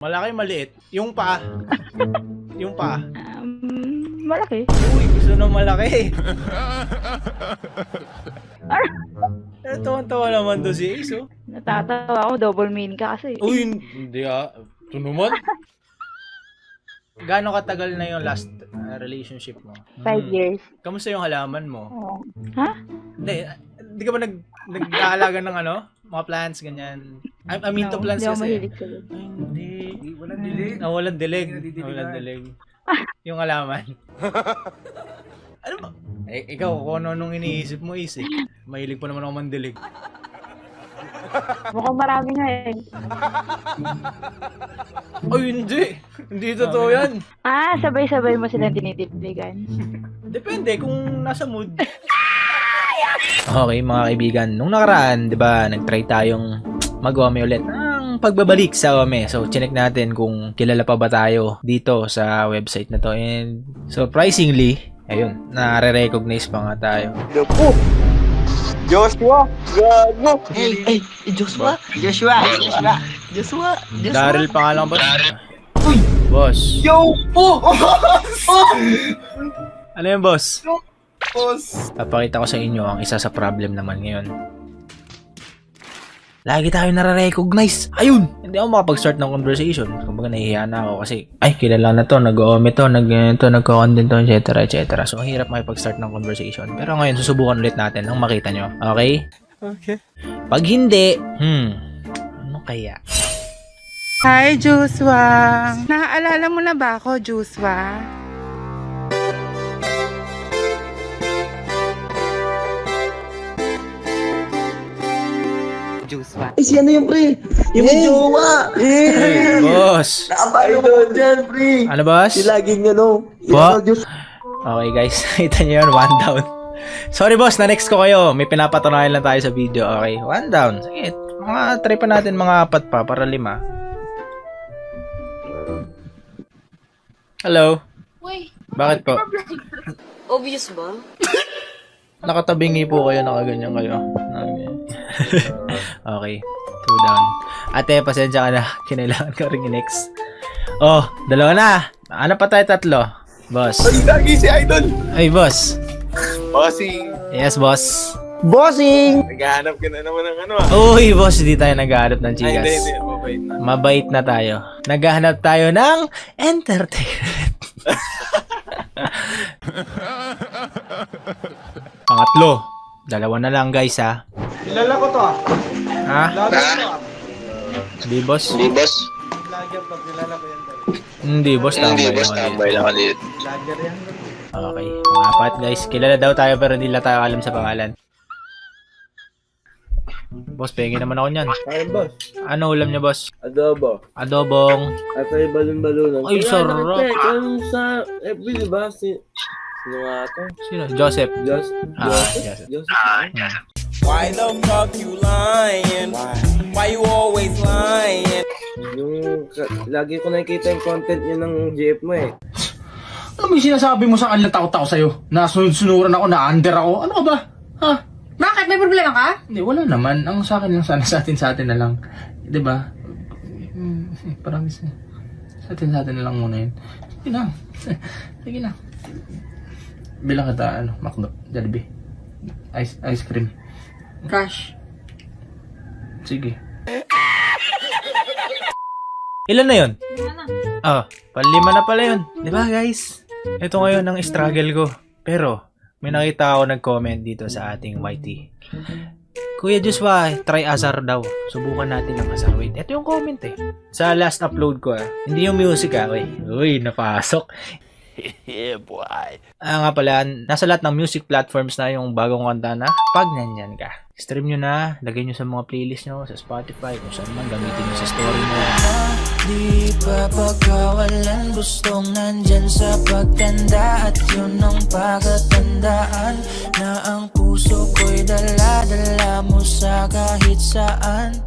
Malaki, maliit. Yung pa. Yung pa. Malaki. Uy, gusto na malaki. Tuwan-tawa naman to si Ace, oh. Natatawa ako, double mean ka kasi. Uy, hindi ah. Ito naman. Gaano katagal na yung last relationship mo? 5 years. Kamusta yung halaman mo? Oo. Ha? Hindi ka ba nag-aalaga ng ano? Mga plants, ganyan. I mean to plants Hindi ako kasi. mahilig sa'yo. Ay, hindi. Walang dilig. Walang dilig. Nadidiligan. Walang dilig. Yung halaman. Ano ba? Eh, ikaw, kung ano nung iniisip mo is eh. Mahilig pa naman ako mandilig. Mukhang marami nga eh. Ay, hindi. Hindi totoo yan. Sabay-sabay mo silang tinitiligan. Depende kung nasa mood. Okay, mga kaibigan. Nung nakaraan, di ba, nag-try tayong mag-ome ulit ang pagbabalik sa ome. So, chinek natin kung kilala pa ba tayo dito sa website na to. And surprisingly, ayun, nare-recognize pa nga tayo. Joshua! Gago! Hey, Joshua! Daryl pa nga lang ba? Boss. Yo! Ano yun, boss? Boss! Papakita ko sa inyo ang isa sa problem naman ngayon. Lagi tayo nare-recognize. Ayun! Hindi ako makapag-start ng conversation. Kumbaga nahihiya na ako kasi, ay, kilala na to, nag-ome to, nagko-content to, etc. So, hirap makipag-start ng conversation. Pero ngayon, susubukan ulit natin nang makita nyo. Okay? Okay. Pag hindi, ano kaya? Hi, Joshua! Naaalala mo na ba ako, Joshua? Joshua. Si ano yung pre? Yung jowa! Hey, boss! Nakapalo ko dyan, pre! Ano, boss? Si laging ano? What? Okay, guys. Kita nyo yun, one down. Sorry, boss. Na-next ko kayo. May pinapatunayan lang tayo sa video. Okay, one down. Sige, try pa natin mga 4 pa para 5. Hello? Uy, Bakit po? obvious ba? Nakatabingi po kayo, nakaganyan kayo. Okay, 2 down. Ate, pasensya ka na. Kinailangan ka rin i-next. Oh, 2 na. Ano pa tayo 3? Boss. Ay, lagi si Idol! Ay, boss. Bossing! Yes, boss. Bossing! Naghahanap ka na naman ng ano Uy, boss, hindi tayo naghahanap ng Ay, chikas. hindi. Mabait na. Mabait na tayo. Naghahanap tayo ng entertainment. Pangatlo. 2 na lang, guys, ha? Kilala ko to ah. Ha? Lagi ko to ah. Hindi, boss? Lagi pag kilala ko yan tayo. Hindi, boss. Tambay lang ulit. Lager yan. Okay. Mga 4, guys. Kilala daw tayo pero hindi lang tayo alam sa pangalan. Boss, pengi naman ako niyan. Ay, boss. Ano ulam niya, boss? Adobo. Adobong. At ay balon-balonan. Ay, sarap. Yung sa FB, diba? Sino nga ito? Sino? Joseph. Joseph. Joseph. Why the fuck you lying? Why you always lying? Yung, lagi ko nakikita yung content yun ng GF mo eh. Ano mo yung sinasabi mo sa kanila takot ako sa'yo? Nasunod-sunuran ako, na-under ako. Ano ka ba? Ha? Bakit? May problema ka? Hindi, wala naman. Ang sa akin lang sana, sa atin na lang. Diba? Parang sa atin na lang muna yun. Sige na. Sige na. Bilang kita, McDo, Jollibee. Ice cream. Crush. Sige. Ilan na yun? Oh, 5 na pala yun. Diba, guys? Ito ngayon ang struggle ko. Pero, may nakita ako nag-comment dito sa ating YT. Kuya Joshua, try Azar daw. Subukan natin ang Azar. Wait, ito yung comment eh. Sa last upload ko Hindi yung music Uy, napasok. Yeah, boy. Nga pala, nasa lahat ng music platforms na yung bagong kanta na pag nandyan ka. Stream nyo na, lagay nyo sa mga playlist nyo, sa Spotify, kung saan man gamitin nyo sa story mo. Di pa pagkawalan, gustong nandyan sa pagtanda. At yun ang pagkatandaan, na ang puso ko'y dala-dala mo sa kahit saan.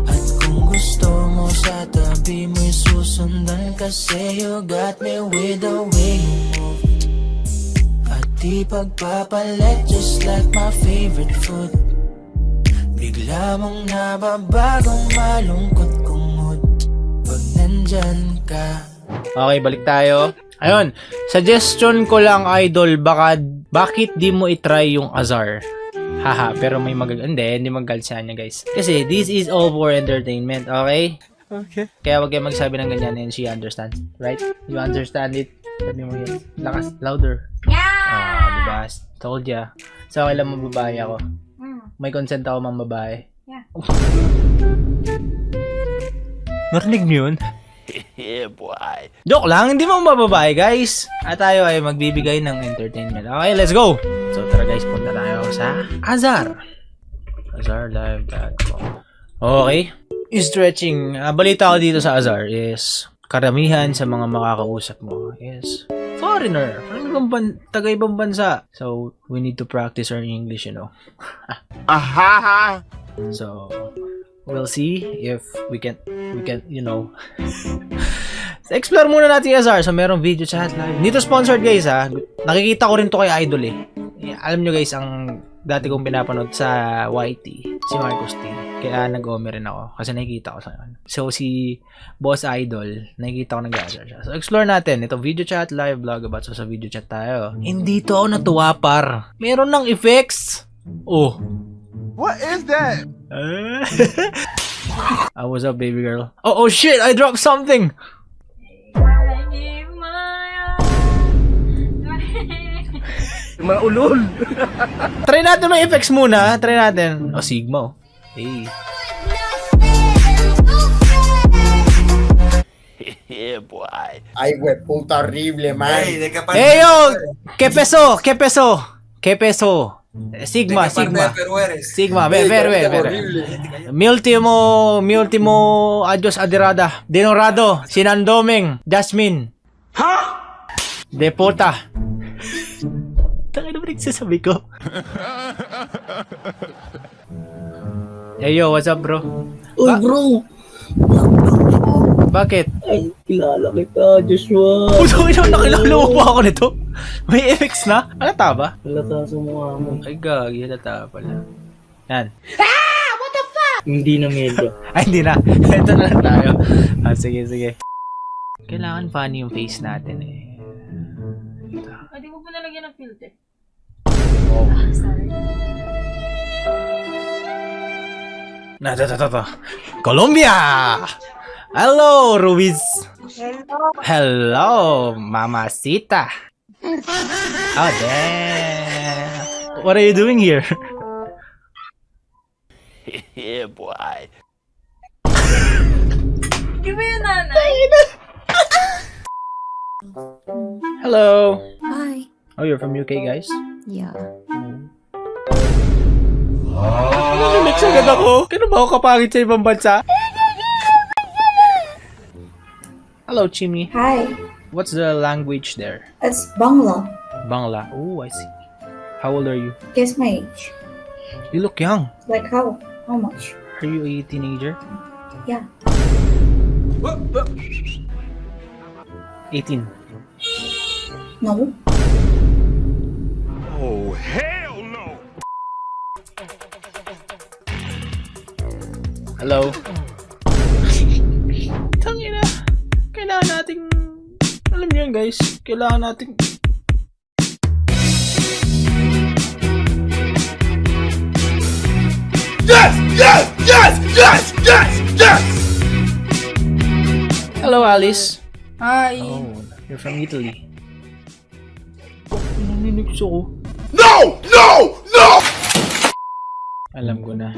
At kung gusto mo sa tabi mo'y susundan, kasi you got me with the way you move. At di pagpapalit, just like my favorite food. Bigla mong nababagong malungkot kong mood. Pag nandyan ka. Okay, balik tayo. Ayun, suggestion ko lang, idol, bakit di mo itry yung Azar? Haha, pero may hindi magalit niya, guys. Kasi this is all for entertainment, okay? Okay. Kaya wag kayo magsabi ng ganyan and she understands, right? You understand it? Sabi mo yan. Lakas, louder. Yeah! Diba? Told ya. So, okay lang mababae ako. May consent ako mambabae. Yeah. Narinig niyo yun? Yeah, boy. Joke lang, hindi mo mababae, guys. At tayo ay magbibigay ng entertainment. Okay, let's go! So, tara guys, punta tayo sa Azar. Azarlive.com. Okay. Stretching. Balita ko dito sa Azar is karamihan sa mga makakausap mo is foreigner. Taga-ibang bansa. So, we need to practice our English, you know. Aha! So, we'll see if we can, you know. So, explore muna natin yung Azar. So, merong video chat live. Dito sponsored, guys, ha. Nakikita ko rin to kay Idol, eh. Alam nyo, guys, ang dati kong pinapanood sa YT, si Marcos T. Kaya nag-ome rin ako. Kasi nakikita ko sa yun. So, si Boss Idol, nakikita ko nag-Azar siya. So, explore natin. Ito, video chat live vlog about. So, sa video chat tayo. Hindi to ako natuwa, par. Meron ng effects. Oh. What is that? What's up, baby girl? Oh shit! I dropped something! Mga ulol. Try natin may effects muna. Try natin. Oh, Sigma, oh. Hey. Yeah, boy. Ay, güey, puta horrible, man. Hey, yo! ¿Qué peso? ¿Qué peso? ¿Qué peso? Sigma. Sigma, ver. Mi último adios adirada. Dinorado, Sinandoming, Jasmine. Ha? De puta. Tangin na ba nagsasabi ko? Hey, yo, what's up, bro? Uy, bro! Bakit? Ay, kilala kita, Joshua. Puto, nakilala mo pa ako nito? May effects na? Alata ba? Halata sa mukha mo. Ay, gagi. Alata pala. Yan. Hindi na medyo. Ay, hindi na. Ito na lang tayo. Sige. Kailangan funny yung face natin eh. Hindi mo pa nalagyan ng filter. Wow. Sorry. Ito. Colombia! Hello, Ruiz. Hello, mamacita. Oh, damn. What are you doing here? Yeah, boy. Di ba yung nanay? Hello. Hi. Oh, you're from UK, guys? Yeah. Nag-mix agad ako. Kano ba ako kapangit sa ibang bansa? Hello, Chimi. Hi, What's the language there? it's Bangla. Bangla. Oh, I see. How old are you? Guess my age. You look young. Like how? How much? Are you a teenager? Yeah. 18. No. Oh, hell no! Hello? Tangina. Kailangan nating... Alam niyo yan, guys. Kailangan nating... Yes! Hello, Alice. Hi. Oh, you're from Italy. Naninig ko. No! Alam ko na.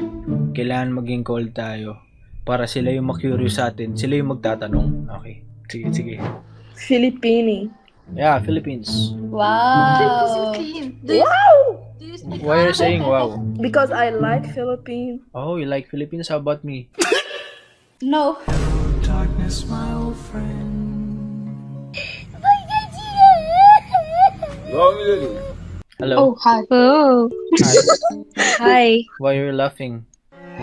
Kailangan maging cold tayo. Para sila yung ma-curious sa atin. Sila yung magtatanong. Okay. Sige. Filipini. Yeah, Philippines. Wow. Why are you saying wow? Because I like Philippines. Oh, you like Philippines? How about me? No. Hello? hi. Oh. Hi. Hi. Why are you laughing?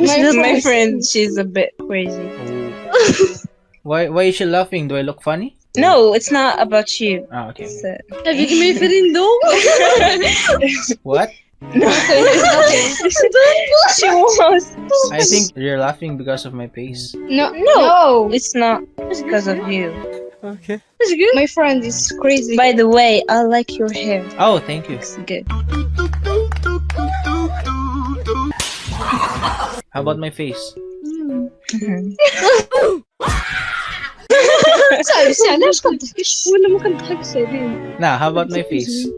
My friend, she's a bit crazy. Oh. Why is she laughing? Do I look funny? No, it's not about you. Ah, okay. Sabi ko may friend daw. What? She was. I think you're laughing because of my face. No, it's not. It's because of you. Okay. It's good. My friend is crazy. By the way, I like your hair. Oh, thank you. It's good. How about my face? Sabi siya, alam ko, wala mo kang sabi. Nah, how about my face?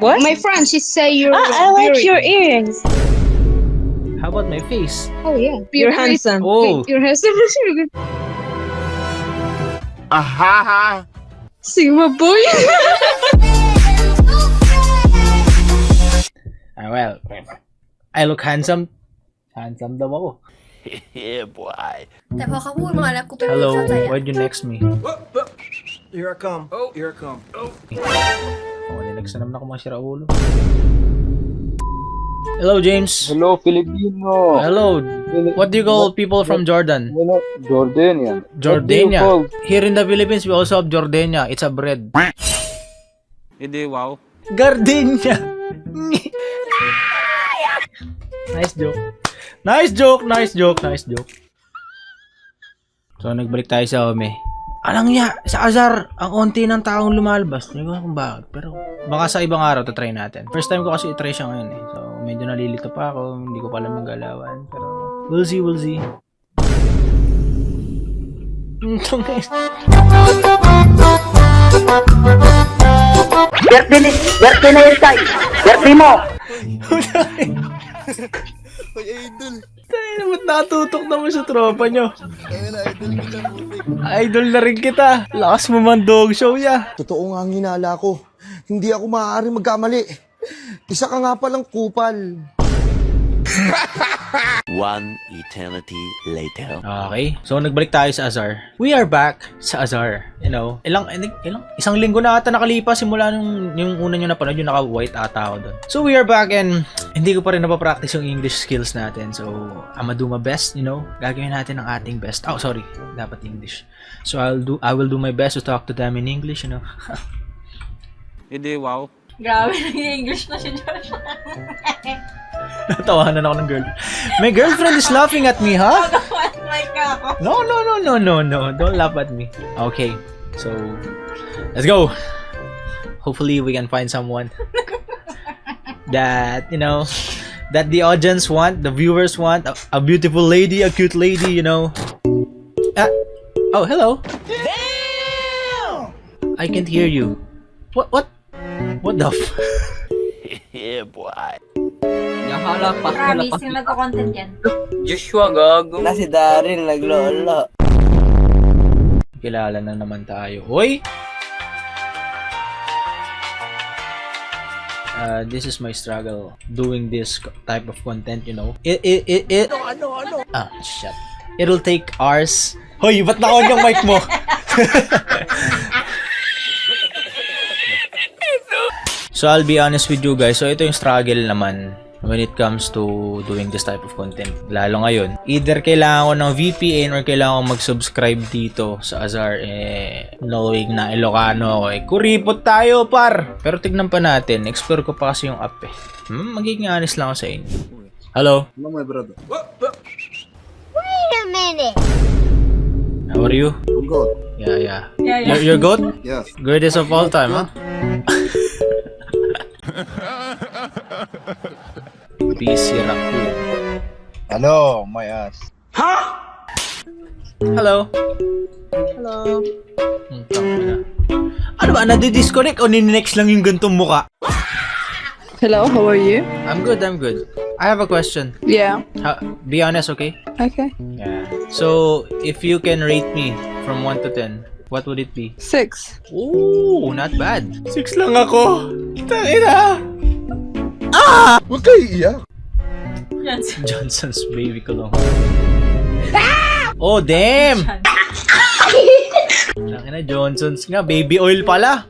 What? My friend, she say you're I like your earrings. How about my face? Oh yeah. You're handsome. Oh, You're handsome. Aha! Sigma boy. well, I look handsome. Handsome daw ako. Yeah, boy. Hello, why'd you next me? Here I come. Oh, here I come. Oh. Oh, ninext na naman ako mga siraulo. Hello, James. Hello, Filipino. Hello. What do you call people from Jordan? Jordanian. Jordania. What do you Here in the Philippines, we also have Jordania. It's a bread. Hindi, wow. Gardenia. Nice joke. Nice joke, nice joke, nice joke. So, nagbalik tayo sa Ome. Alang niya, sa Azar, ang onti ng taong lumalabas. Hindi ko alam kung bakit. Pero, baka sa ibang araw, try natin. First time ko kasi i-try siya ngayon eh. So, medyo nalilito pa ako. Hindi ko pala magalawan. Pero, we'll see, we'll see. Birthday na yun tayo. Birthday mo. Tayo, ba't natutok naman sa tropa nyo? Idol na rin kita. Lakas mo man dog show ya. Totoo nga ang hinala ko. Hindi ako maaaring magkamali. Isa ka nga palang kupal. One eternity later. Okay. So, nagbalik tayo sa Azar. We are back sa Azar. You know, isang linggo na ata nakalipas simula nung yung una nyo napanood, yung naka-white ata ako doon. So, we are back and hindi ko pa rin napapractice yung English skills natin. So, I'ma do my best, you know. Gagawin natin ang ating best. Oh, sorry. Dapat English. So, I will do my best to talk to them in English, you know. Hindi, wow. Grabe, nag-English na si Josh. Natawanan ako ng girl. My girlfriend is laughing at me, huh? No. Don't laugh at me. Okay. So, let's go. Hopefully, we can find someone that, you know, that the audience want, the viewers want. A beautiful lady, a cute lady, you know. Oh, hello. Damn! I can't hear you. What the f... Yeah, boy. Promise, yung magko-content yan. Joshua, gago. Na si Daryl, naglolo. Kilala na naman tayo. Hoy! This is my struggle doing this type of content, you know. Ano? Ah, shit. It'll take hours. Hoy, ba't naka-on yung mic mo? So, I'll be honest with you guys. So, ito yung struggle naman when it comes to doing this type of content. Lalo ngayon. Either kailangan ko ng VPN or kailangan ko mag-subscribe dito sa Azar. Knowing na Ilocano ako. Kuripot tayo, par! Pero tignan pa natin. Explore ko pa kasi yung app eh. Magiging honest lang ako sa inyo. Hello? Hello, my brother. Wait a minute. How are you? I'm good. Yeah. You're good? Yes. Greatest of all time, huh? Busy Raccoon. Hello, my ass. Hello. Ano ba? Nadi-disconnect o ninext lang yung gantong muka? Hello, how are you? I'm good. I have a question. Yeah. Be honest, okay? Okay. Yeah. So, if you can rate me from 1 to 10, what would it be? 6. Ooh, not bad. 6 lang ako. Tangina. Huwag kayo iiyak. Johnson's baby cologne. Oh, damn! Tangina, Johnson's nga. Baby oil pala.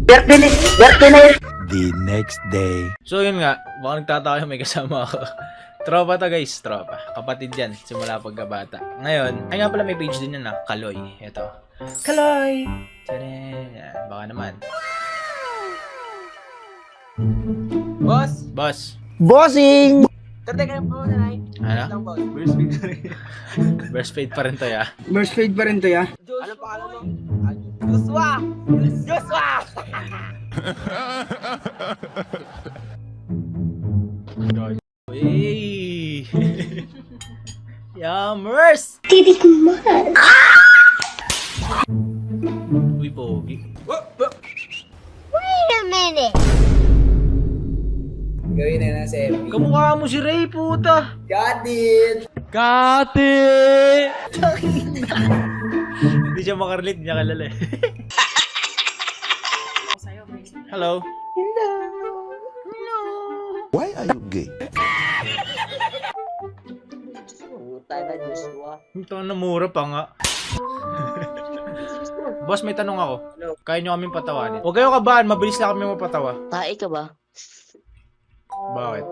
Birthday na yun. The next day. So, yun nga. Baka nagtataka may kasama ako. Tropa to guys, tropa. Kapatid yan, simula pagkabata. Ngayon, ay nga pala may page din yan na, Kaloy. Ito. Kaloy! Yan, baka naman. Boss, Boss. Bossing! tatay kayo po na rin. Ano? boss. Burst fade pa rin to, ya. Merge fade pa rin to, ya? Ano pangalan mo? Joshua! Joshua! Hey! Yummers! Titik mo. Uy, pogi. Gawin na sa FB. Kamukha mo si Ray, puta! Got it! Kati! Hindi siya makarelate, hindi niya kalala eh. Hello? Why are you gay? Tayo na, Joshua. Ito na mura pa nga. Boss, may tanong ako. Kaya nyo kaming patawanin. Huwag kayo kabahan, mabilis na kami mapatawa. Tae ka ba? Bakit?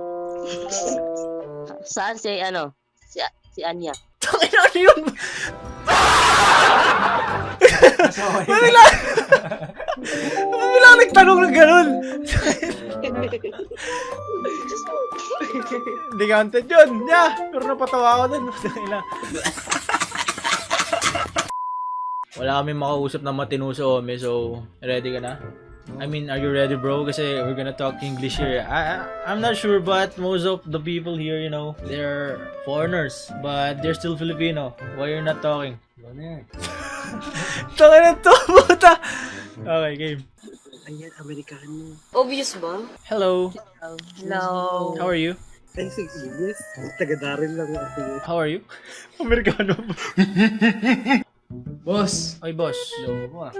Saan si ano? Si Anya. Tangin na, ano yun? Mamila nagtanong ng ganun. Hindi counted yun. Yeah, pero napatawa ako dun. Wala kami makausap na matino sa Ome, so ready ka na? I mean, are you ready, bro? Kasi we're gonna talk English here. I'm not sure, but most of the people here, you know, they're foreigners, but they're still Filipino. Why you're not talking? Tangin na to, puta! Okay, game. Ayan, Amerikano. Obvious ba? Hello. Hello. How are you? Ay, sige, yes. Taga-darin lang ako. How are you? Amerikano. Boss! Oy, boss. Hello mo ah.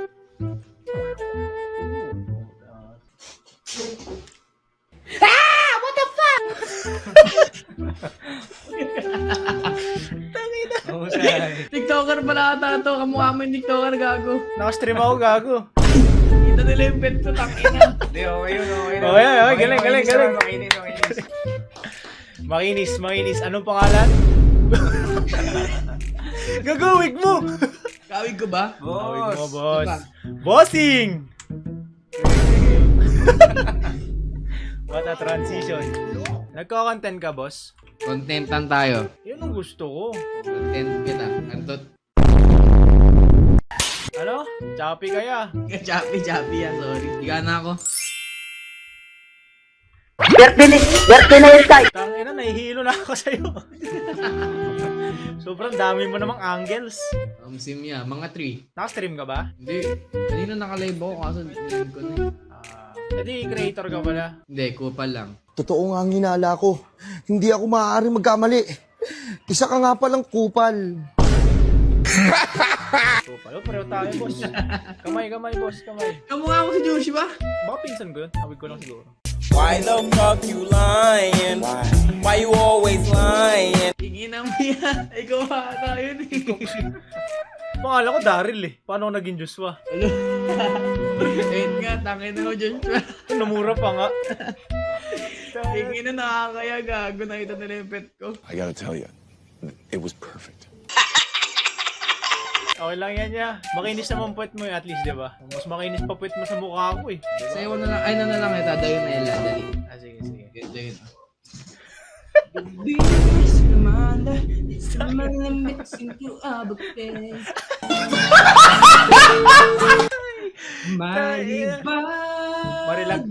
TikToker pala ata to. Kamukha mo yung TikToker, gago. Nakastream ako, gago. Kita nila yung pet ko, tangina. Hindi, okay yun, okay yun. Okay, okay. Galing. Makinis. Anong pangalan? Gagawig mo! Kawig ko ba? Gagawig mo, boss. Bossing! What a transition. Nagko-content ka, boss? Contentan tayo. Yun ang gusto ko. Content kita. Antot. Ano? Choppy kaya. Choppy yan, sorry. Higa na ako. Tangina, nahihilo na ako sa'yo. Sobrang dami mo namang angles. Simya, mga 3. Naka-stream ka ba? Hindi. Kanina nakalive ako kaso nilive ko na eh. Edi, creator ka pala. Hindi, kupal lang. Totoo nga ang hinala ko. Hindi ako maaaring magkamali. Isa ka nga palang kupal. Palo, pareho tayo, boss. Kamay, boss. Kamukha mo si Joshua? Baka pinsan ko yun. Hawig ko lang siguro. Why the fuck you lying? Why you always lying? Tingin mo yan. Ikaw ata yun eh. Pangalan ko Daryl eh. Paano ako naging Joshua? Ayun nga, tangin na ako Joshua. Namura pa nga. Tingin na nakakaya, gago. Nakita nila yung pet ko. I gotta tell you, it was perfect. Okay lang yan niya. Makinis naman puwet mo eh, at least, di ba? Mas makinis pa puwet mo sa mukha ko eh. Sayo na lang, ay na lang kita. Dayo na yun lang, dali. Sige. Ganyan.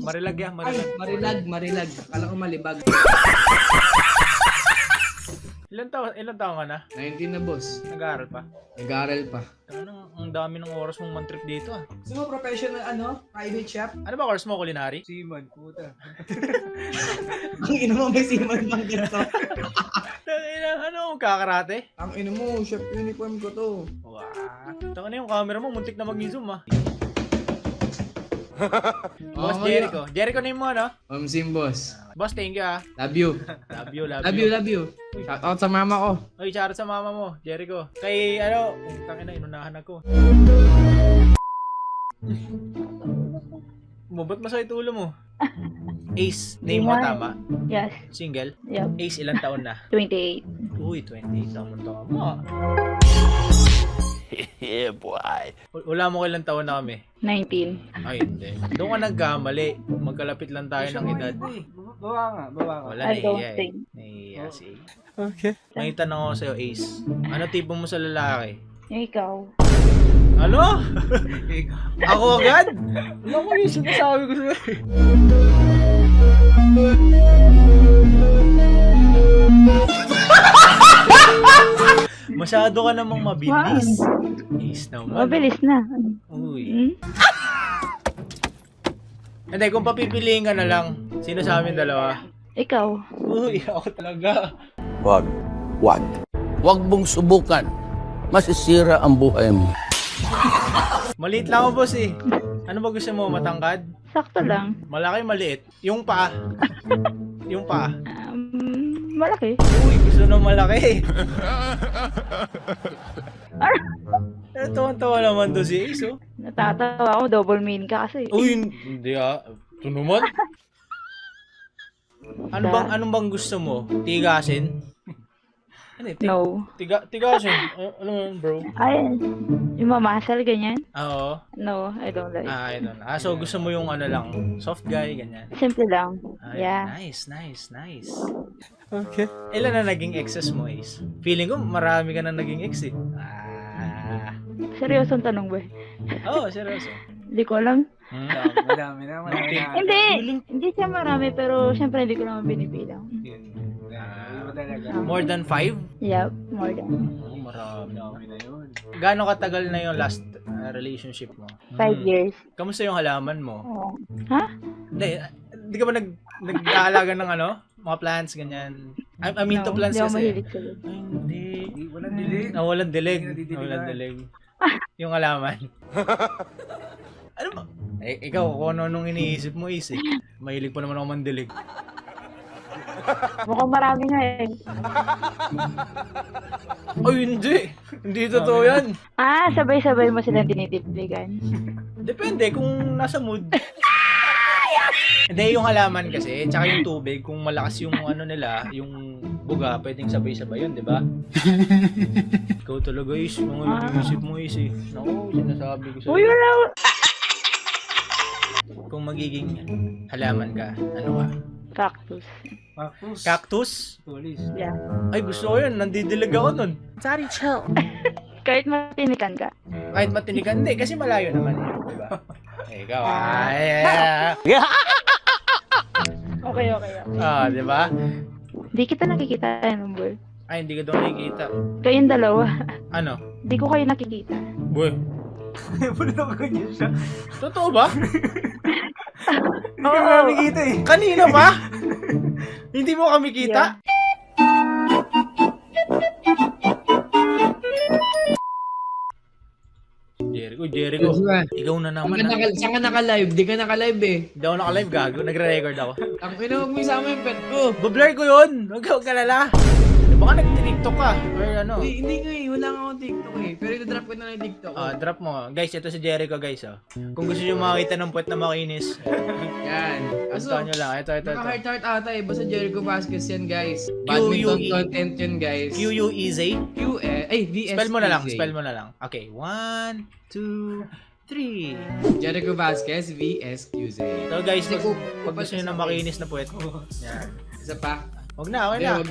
Marilag yan, Marilag. Akala ko malibag. Ilan taon ka na? 19 na, boss. Nag-aaral pa? Nag-aaral pa. Ang dami ng oras mong man-trip dito ah. Gusto mo professional, private chef? Ano ba course mo, culinary? Seaman, puta. Ang ina mo, may seaman pang ganito. Ano, kakarate? Ang ina mo, chef uniform ko to. Wow. Taka na yung camera mo, muntik na mag-zoom ah. Boss Jericho na yung mo, no? Sim, boss. Boss, thank you ah. Love you. Love you. Shout out sa mama ko. Oy, shout out sa mama mo, Jericho. Kay, tangina, inunahan ako. Ba't masakit ulo mo? Ace, name mo tama? Yes. Single? Yep. Ace, ilang taon na? 28. Uy, 28 taon mo. Yeah, boy. Wala mo kailang taon na kami. 19. Ay, hindi. Doon ka nagkamali. Magkalapit lang tayo ng edad. Baba nga. Wala, I don't nahihiya eh. think. Nahihiya si Ace. Okay. May tanong ako sa'yo, Ace. Ano tipo mo sa lalaki? Ikaw. Ano? Ako agad? Ano ko yung sinasabi ko sa'yo? Masyado ka namang mabilis. Ace naman. Mabilis na. Uy. Hmm? Hindi, kung papipiliin ka na lang, sino sa amin dalawa? Ikaw. Uy, ako talaga. Wag. Huwag mong subukan. Masisira ang buhay mo. Maliit lang ako, boss eh. Ano ba gusto mo? Matangkad? Sakto lang. Malaki, maliit? Yung paa. Yung paa. Malaki. Uy, gusto na malaki. Tuwan-tawa naman to si Ace, oh. Natatawa ako. Double mean ka kasi. Uy, hindi ah. Ito naman. Anong bang gusto mo? Tigasin? Ano, No. tigasin. Ano mo yun, bro? Ay, yung mamasal, ganyan? Oo. No, I don't like. I don't know. So gusto mo yung ano lang, soft guy, ganyan. Simple lang. Ay, Yeah. Nice. Okay. Ilan na naging exes mo, Ace? Feeling ko marami ka na naging ex eh. Seryosong tanong ba? Oo, seryoso. Hindi ko alam. Madami na. Hindi siya marami, pero syempre hindi ko naman binibilang. More than 5? Yup, more than. Marami na yun. Gaano katagal na yung last relationship mo? 5 years. Kamusta yung halaman mo? Oo. Ha? Hindi ka ba nag-aalaga ng ano? Mga plants, ganyan? I'm into plants Hindi ako kasi. mahilig sa Ay, hindi. Walang dilig. Walang dilig. Hindi Walang dilig. Yung halaman. Ano ba? Ikaw, kung ano nung iniisip mo, Ace eh. Mahilig pa naman ako mandilig. Mukhang marami nga eh. Ay, hindi. Hindi totoo yan. Sabay-sabay mo silang tinititigan. Depende kung nasa mood. Hindi, yung halaman kasi, tsaka yung tubig, kung malakas yung ano nila, yung buga, pwedeng sabay-sabay yun, di ba? Ikaw talaga, Ace. Mga iniisip mo, Ace eh. Naku, sinasabi ko sa'yo. Uy, wala. Kung magiging halaman ka, ano ka? Cactus. Cactus? Yeah. Ay, gusto ko yun. Nandidilig ako nun. Sorry, chill. Kahit matinikan ka. Kahit matinikan, hindi. Kasi malayo naman eh. Diba? Ikaw, Okay. diba? Di kita nakikita, boy. Ay, hindi ka daw nakikita. Kayong dalawa. Ano? Di ko kayo nakikita. Boy. Totoo ba? Oo. Nakikita eh. Kanina ba? Hindi mo kami kita? Jericho. Ikaw na naman. Saan ka naka-live? Di ka naka-live eh. Hindi ako naka-live, gago. Nagre-record ako. Ang huwag mo isama yung pet ko. Bablur ko yun. Huwag ka alala. Baka nag-tiktok ka. Or ano. Hindi nga eh. Wala nga akong TikTok eh. Pero ito-drop ko na lang yung TikTok ko. Drop mo. Guys, ito si Jericho, guys. Oh. Kung gusto nyo makita ng puwet na makinis, Yan. puntahan nyo lang. Ito. Naka-heart ata eh. Basta Jericho Vasquez yan guys. Badminton QUE. content yun guys. QUEZ. VS. Spell mo na lang. Okay. 1, 2, 3. Jericho Vasquez, VSQZ. So guys, Hindi ko- pag gusto nyo ng makinis na puwet, yan. Isa pa. Huwag na. Wag na.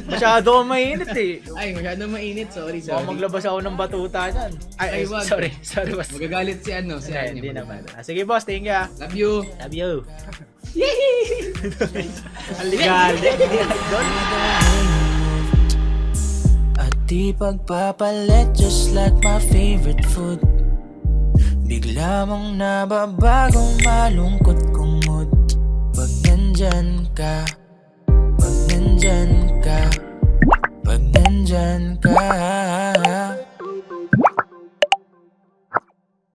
Masyado akong mainit eh. Ay, masyado mainit. Sorry. Baka maglabas ako ng batuta dyan. Ay, wag. Sorry boss. Magagalit si Hindi naman. Sige boss, thank you. Love you. Love you. Ang legal. At di pagpapalit just like my favorite food. Bigla mong nababagong malungkot kong mood. Pag nandyan ka, pag nandyan ka, pag nandyan ka.